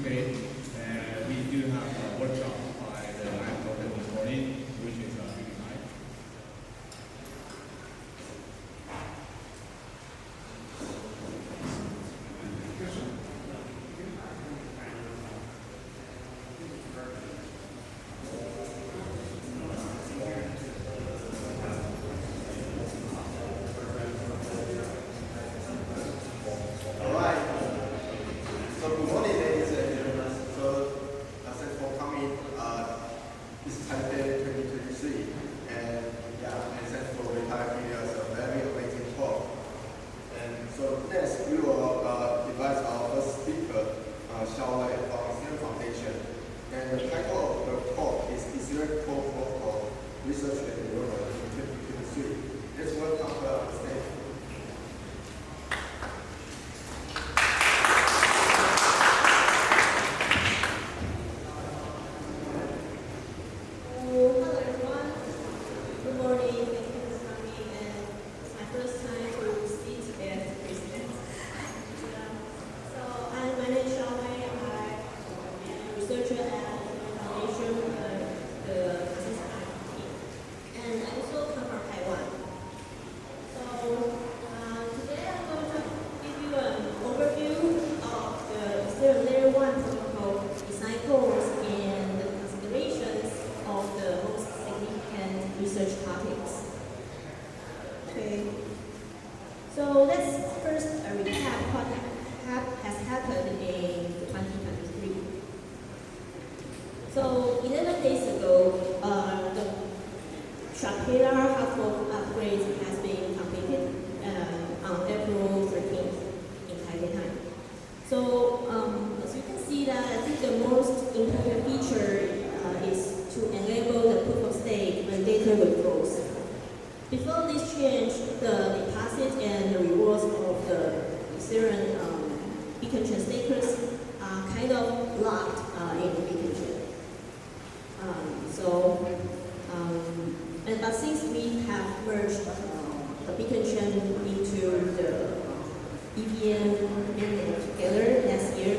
participate. We do have a workshop by the 9 o'clock this morning, which is really nice. ETHTaipei 2023, and thanks for having us a very amazing talk. And so next, we will invite our first speaker, Hsiao-Wei from Ethereum Foundation. And the title of the talk is Ethereum Protocol Research and Development in 2023. Let's welcome her on stage. So let's first recap what has happened in 2023. So 11 days ago, the Shapira hardware upgrade has been completed on April 13th in Taipei time. So as you can see that I think the most important feature is to enable the proof of stake when data withdraws. Before this change, the deposit and the rewards of the Ethereum beacon chain stakers are kind of locked in the beacon chain. But since we have merged the beacon chain into the EVM mainnet together last year,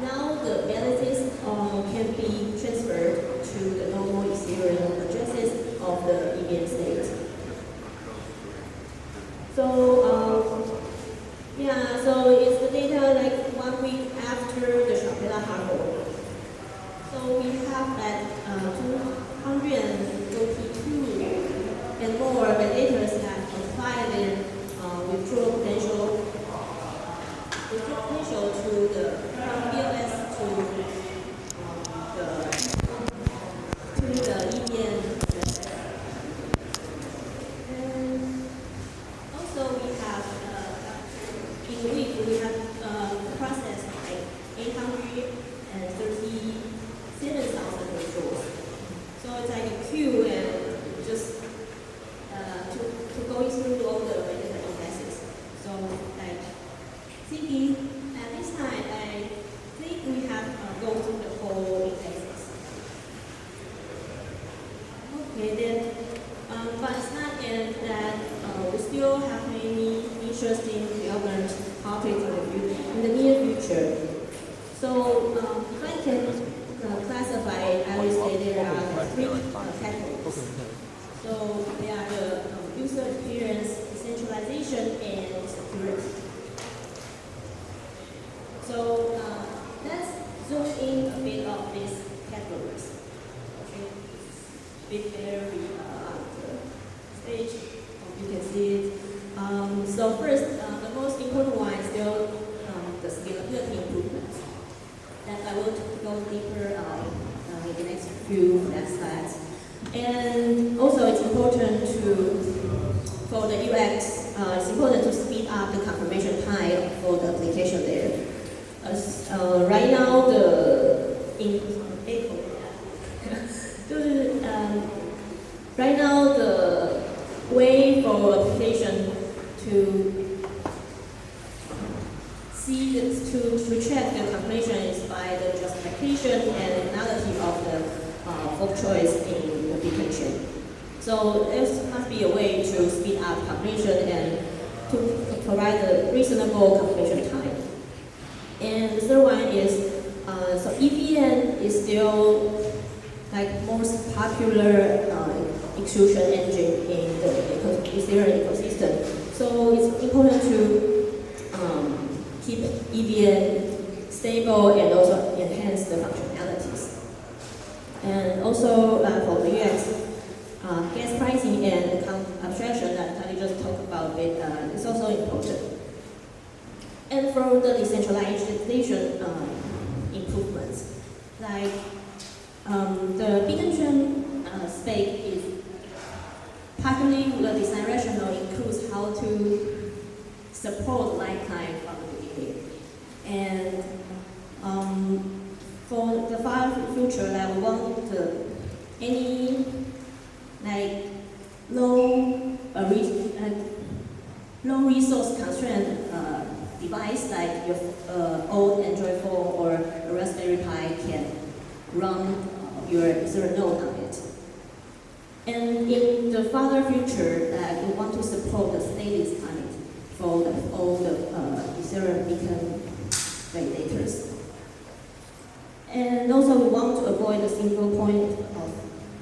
now the balances can be transferred to the normal Ethereum addresses of the EVM state. So it's the data like 1 week after the Shapira hardware. So we have that 232 and more validators have applied their withdrawal potential to the BLS to the EVM. We have processed like 837,000 withdrawals. So it's like a queue and just to go through all the different indexes. So like thinking at this time, I think we have gone through the whole indexes. Okay, then, but it's not yet that we still have many interesting development topics in the near future. So if I can classify, I would say there are 3 categories. So they are the user experience, decentralization, and security. So let's zoom in a bit of these categories. Okay, bit there we are on the stage. You can see it. So first, the most important one is still the scalability improvements. That I will go deeper in the next few slides. And also, it's important for the UX, it's important to speed up the confirmation time for the application there. Right now, right now the way for application to check the confirmation is by the justification and analysis of the of choice in the beacon chain. So there must be a way to speed up confirmation and to provide a reasonable confirmation time. And the third one is is still like most popular execution engine in the Ethereum ecosystem. So it's important to keep EVM stable and also enhance the functionalities. And also for the UX, gas pricing and account abstraction that I just talked about is also important. And for the decentralization improvements, like the Bitcoin spec is partly the design rationale includes how to support lifetime from the beginning. And for the far future, like we want any like low resource constraint device like your old Android phone or a Raspberry Pi can run your Ethereum node on it. And in the farther future, we want to support the stateless time for all the Ethereum beacon validators. And also we want to avoid the single point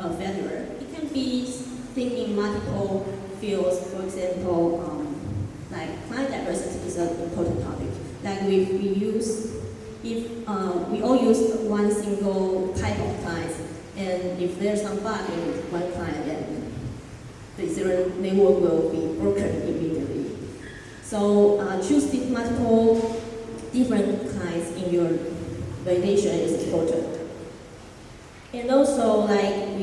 of failure. It can be thinking multiple fields, for example, like client diversity is an important topic. Like if we all use one single type of client, and if there's some bug in one client, then the Ethereum network will be broken immediately. So choose multiple different clients in your validation is important. And also, like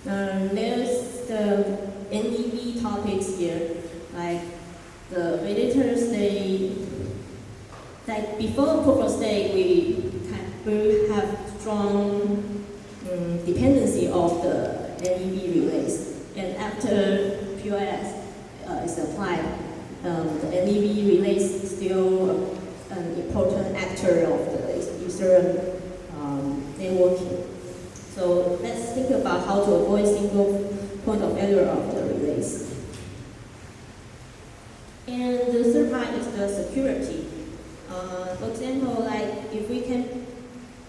there's the NEV topics here, like the validators, like before proof of stake, we have strong dependency of the NEV relays, and after POS is applied, the NEV relays still an important actor of the Ethereum networking. So let's think about how to avoid single point of failure of the relays. And the third part is the security. For example, like if we can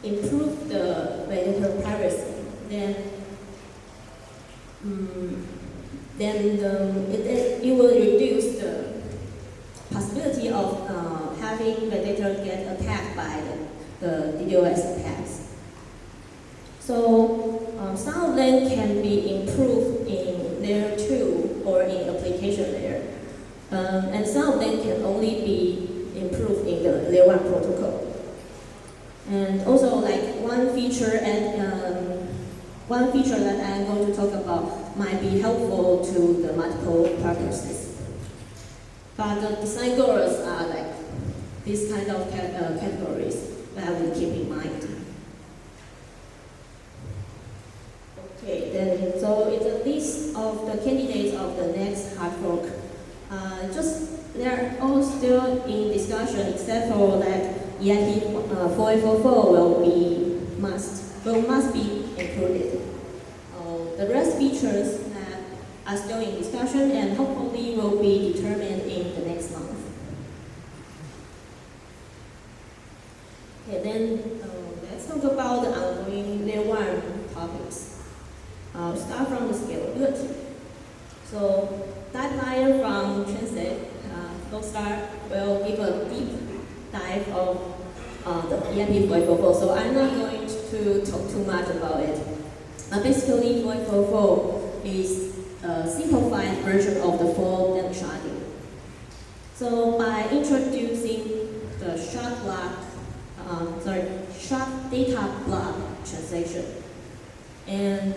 improve the validator privacy, then it will reduce the possibility of having validator get attacked by the DDoS attacks. So some of them can be improved in layer 2 or in application layer. And some of them can only be improved in the layer 1 protocol. And also, like one feature that I'm going to talk about might be helpful to the multiple purposes. But the design goals are like these kind of categories that we keep in mind. Okay, then so it's a list of the candidates of the next hard fork. They're all still in discussion, except for that EIP 4844 must be included. The rest features are still in discussion and hopefully will be determined in the next month. Okay, then let's talk about the ongoing layer 1 topics. I'll start from the scalability. So that layer from Transit, Lodestar will give a deep dive of the EIP 4844. So I'm not going to talk too much about it. Basically, 4844 is a simplified version of the full sharding. So by introducing the shard data block transaction, and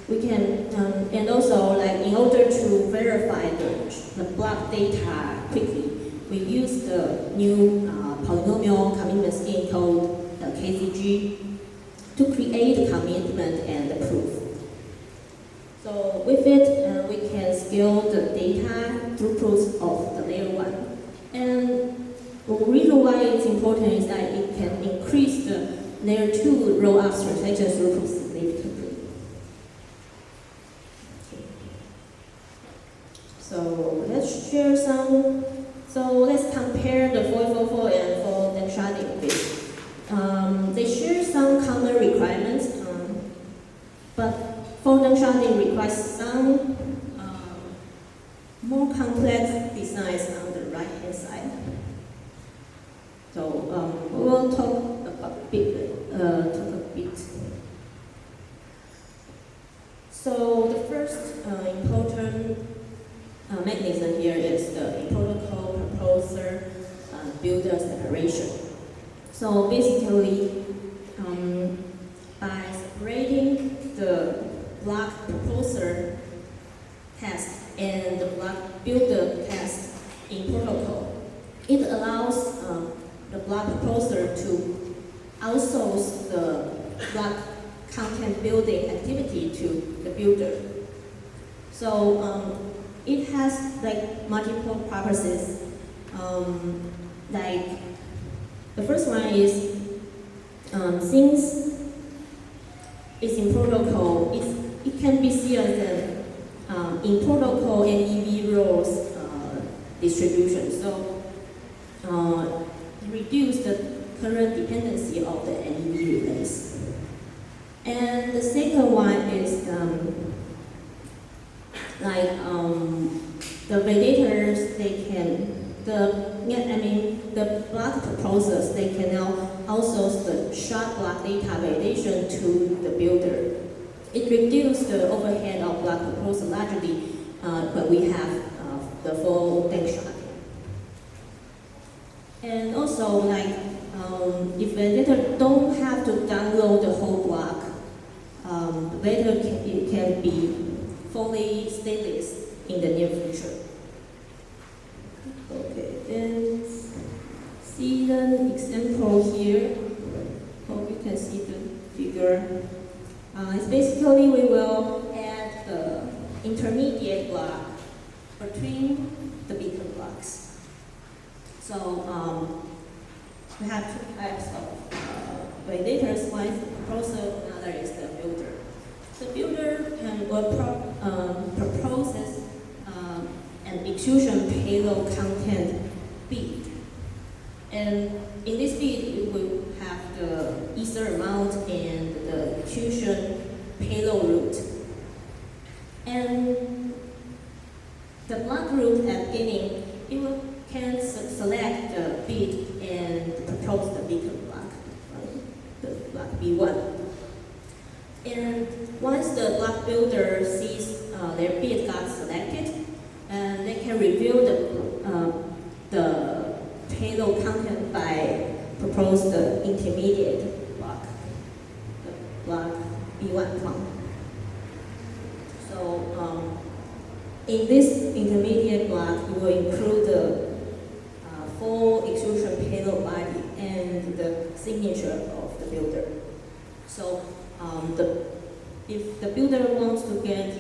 we can, and also like in order to verify the block data quickly, we use the new polynomial commitment scheme called the KZG to create the commitment and the proof. So with it, we can scale the data throughput of the layer 1. And the reason why it's important is that it can increase the layer 2 roll-up transaction throughput significantly. Okay. So let's share some. So let's compare the 4844 and full sharding with They share some common requirements, but photon sharding requires some more complex designs on the right-hand side. So we will talk a bit. So the first important mechanism here is the protocol proposer builder separation. So basically, by separating the block proposer task and the block builder task in protocol, it allows the block proposer to outsource the block content building activity to the builder. So it has like multiple purposes. Like the first one is since it's in protocol, it can be seen as in protocol NEV roles distribution. So reduce the current dependency of the NEV relays. And the second one is the validators, the block proposers, they can now outsource the shard block data validation to the builder. It reduces the overhead of block proposer largely when we have the full bank sharding. And also, if validator don't have to download the whole block, later it can be fully stateless in the near future. Okay, then see the example here. Hope you can see the figure. It's basically we will add the intermediate block between the beacon blocks. So we have two types of validators. One is the proposer, another is the builder. The builder proposes an execution payload content bit. And in this bit, we will have the ether amount and the execution payload route. And the block route at beginning, can select the bit and propose the beacon block, right? The block B1. And once the block builder sees their bit got selected, and they can review the payload content by propose the intermediate block, the block B1 clone. So in this intermediate block, we will include the full execution payload body and the signature of the builder. So if the builder wants to get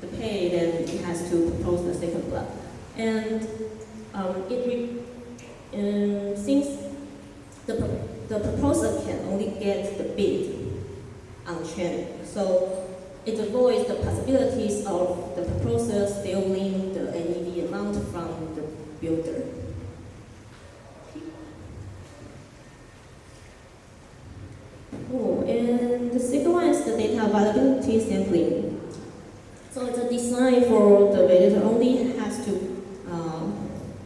the pay, then it has to propose the second block. And since the proposer can only get the bid on chain, so it avoids the possibilities of the proposer stealing the NEV amount from the builder. Oh, and the second one is the data availability sampling. So it's a design for the validator only has to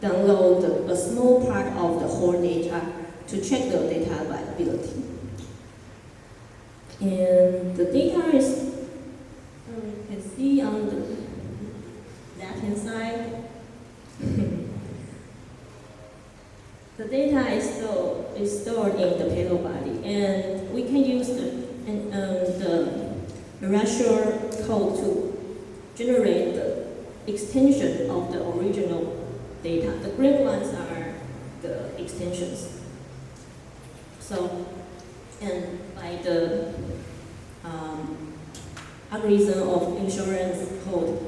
download a small part of the whole data to check the data availability. And the data is, you can see on the left-hand side, the data is stored in the payload body, and we can use the erasure code to generate the extension of the original data. The green ones are the extensions. So, and by the algorithm of insurance code,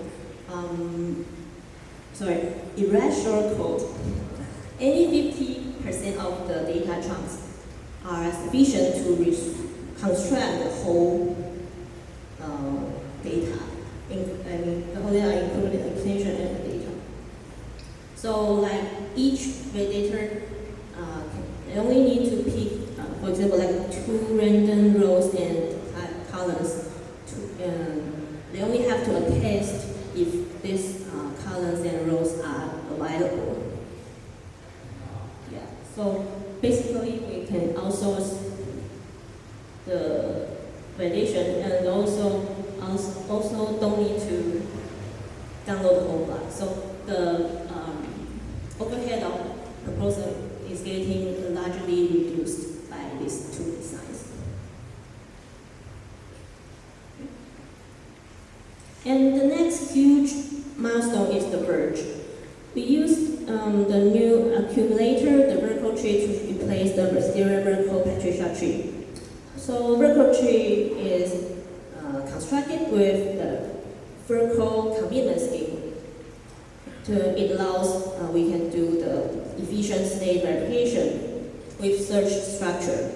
erasure code, any 50% of the data chunks are sufficient to construct the whole data. The whole data including the extension and the data. So like each validator only need to pick, for for example, like two random rows and columns. They only have to attest if these columns and rows are available. Yeah. So basically, we can outsource the validation, and also don't need to download the whole block. So the overhead of proposal is getting largely reduced by these two designs. And the next huge milestone is the merge. We used the new accumulator, the vertical tree, to replace the Ethereum vertical Patricia tree. So vertical tree is constructed with the vertical commitment scheme. It allows we can do the efficient state verification with search structure.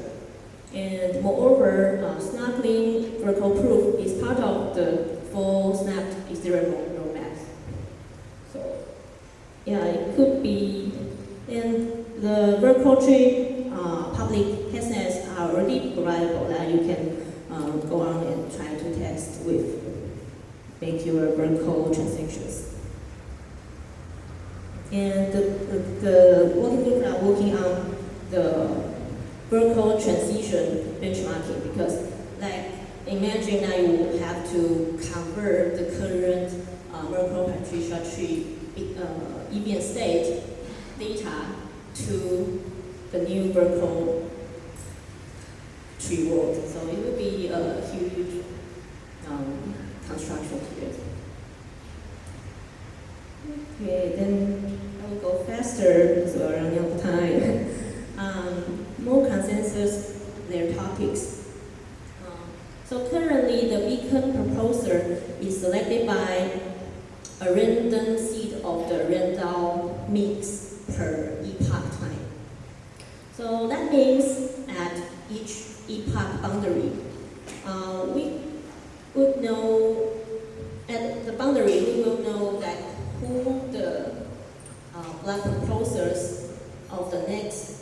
And moreover, snuggling vertical proof is part of the full snapped Ethereum roadmap. So yeah, it could be. And the vertical tree public testnets are already providable that you can go on and try to test with, make your vertical transactions. And the working group are working on the vertical transition benchmarking, because like imagine that you have to convert the current vertical Patricia tree EVM state data to the new vertical tree world. So it will be a huge construction period. Okay, then I will go faster because we're running out of time. More consensus, their topics. So currently, the beacon proposer is selected by a random seed of the random mix per epoch time. So that means at each epoch boundary, we would know, at the boundary, we will know that who the block proposers of the next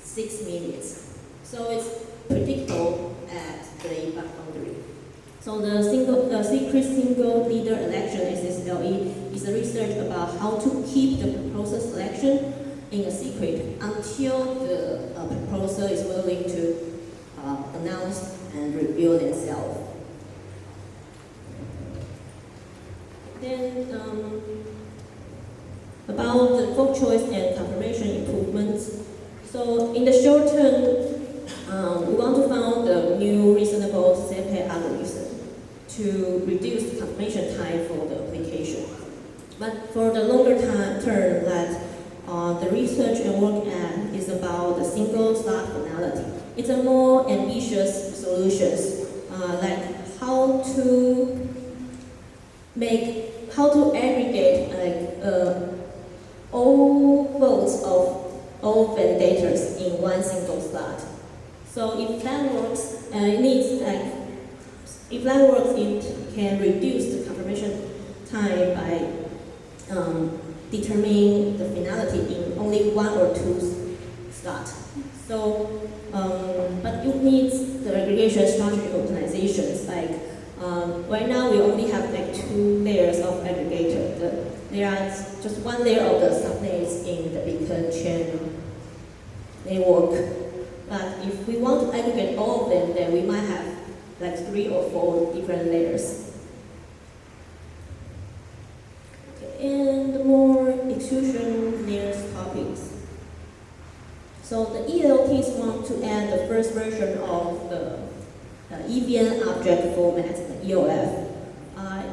6 minutes. So it's predictable at the epoch boundary. So the secret single leader election, SSLE, is a research about how to keep the proposer selection in a secret until the proposer is willing to announce and reveal themselves. Then about the vote choice and confirmation improvements. So in the short term, we want to find the new reasonable CPE algorithm to reduce the confirmation time for the application. But for the longer term, that the research and work at is about the single slot finality. It's a more ambitious solutions, like how to aggregate all votes of all validators in one single slot. So if that works, it can reduce the confirmation time by determining the finality in only 1 or 2 slots. So, but it needs the aggregation structure optimizations. Right now we only have 2 layers of aggregator. There are just 1 layer of the subnets in the beacon chain network. But if we want to aggregate all of them, then we might have 3 or 4 different layers. Okay, and more execution layers topics. So the ELTs want to add the first version of the EVM object format, the EOF.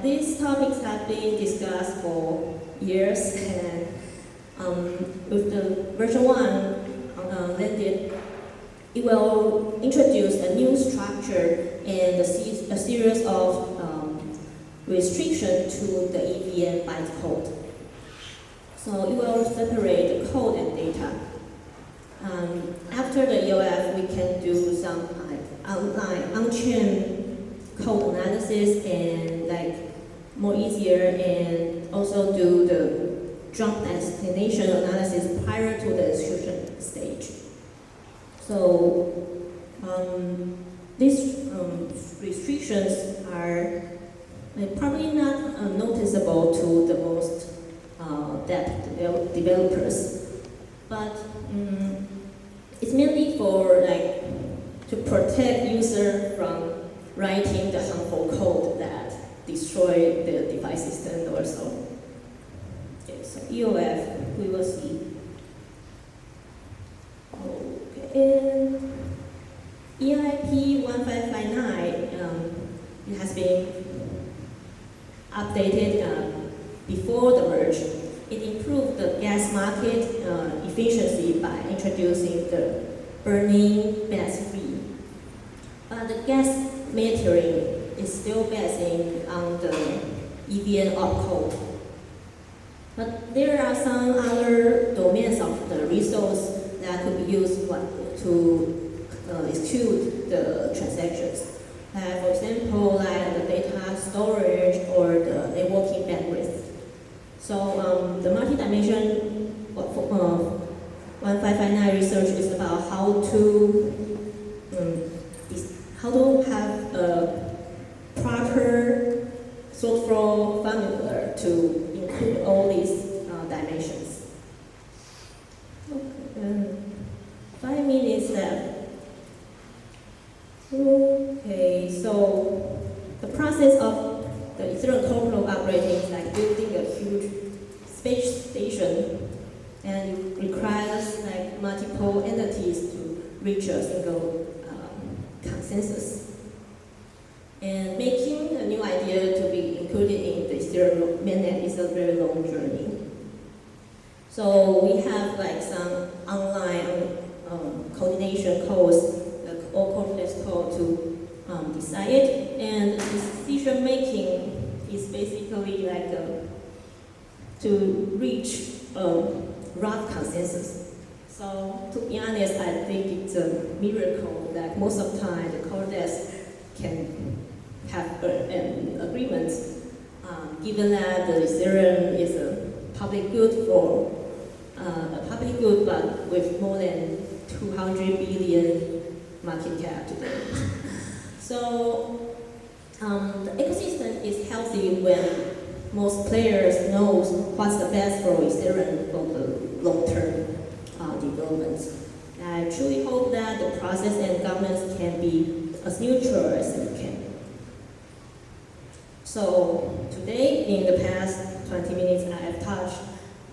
These topics have been discussed for years, and with the version 1 landed, it will introduce a new structure and a series of restrictions to the EVM bytecode. So it will separate the code and data. After the EOF, we can do some on-chain code analysis and more easier, and also do the jump destination analysis prior to the execution stage. So these restrictions are probably not noticeable to the most depth developers, but it's mainly for to protect user from writing the harmful code that destroy the device system or so. Okay, so EOF, we will see. Okay, and EIP 1559, it has been updated before the merge. It improved the gas market efficiency by introducing the burning gas fee. But the gas metering is still based on the EVN opcode. But there are some other domains of the resource that could be used to execute the transactions. For example, like the data storage or the networking bandwidth. So the multi-dimension 1559 research is about how to have a proper sort flow formula to include all these dimensions. Okay, 5 minutes left. Okay, so the process of the Ethereum corporate operating is like building a huge space station, and it requires like multiple entities to reach a single consensus. And making a new idea to be included in the Ethereum mainnet is a very long journey. So we have like some online coordination calls, all corporates call to decide it, and decision making is basically like to reach a rough consensus. So to be honest, I think it's a miracle that most of the time the core desk can have an agreement, given that the Ethereum is a public good but with more than 200 billion market cap today. So the ecosystem is healthy when most players know what's the best for Ethereum for the long-term development. I truly hope that the process and governance can be as neutral as it can. So today, in the past 20 minutes, I have touched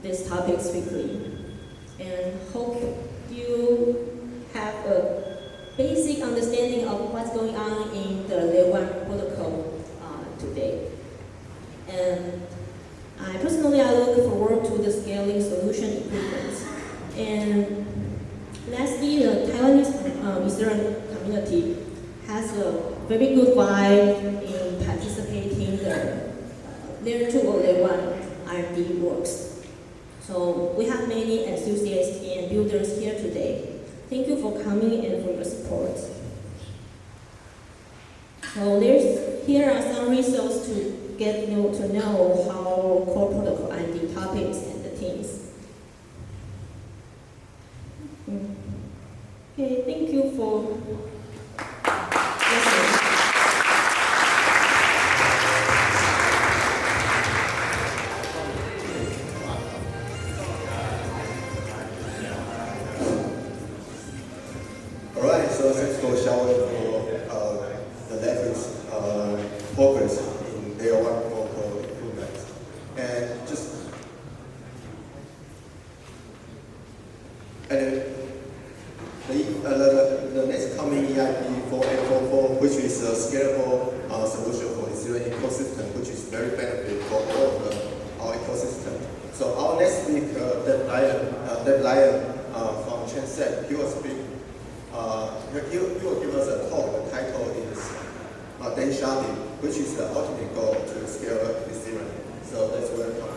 these topics quickly, and hope you have a basic understanding of what's going on in the Layer 1 protocol today. And I personally look forward to the scaling solution improvements. And lastly, the Taiwanese Ethereum community has a very good vibe in participating in the Layer 2 or Layer 1 R&D works. So we have many enthusiasts and builders here today. Thank you for coming and for your support. So here are some resources to get to know how core protocol R&D topics and the teams. Okay, thank you for listening. Alright, so thanks for Hsiao-Wei for the latest progress in Layer 1 protocol improvement. And just the next coming EIP 4844, which is a scalable solution for Ethereum ecosystem, which is very beneficial for all of our ecosystem. So our next speaker, Deb Lyon from Chainset, he will speak. He will give us a talk. The title is Dan Sharding, which is the ultimate goal to scale Ethereum. So let's welcome.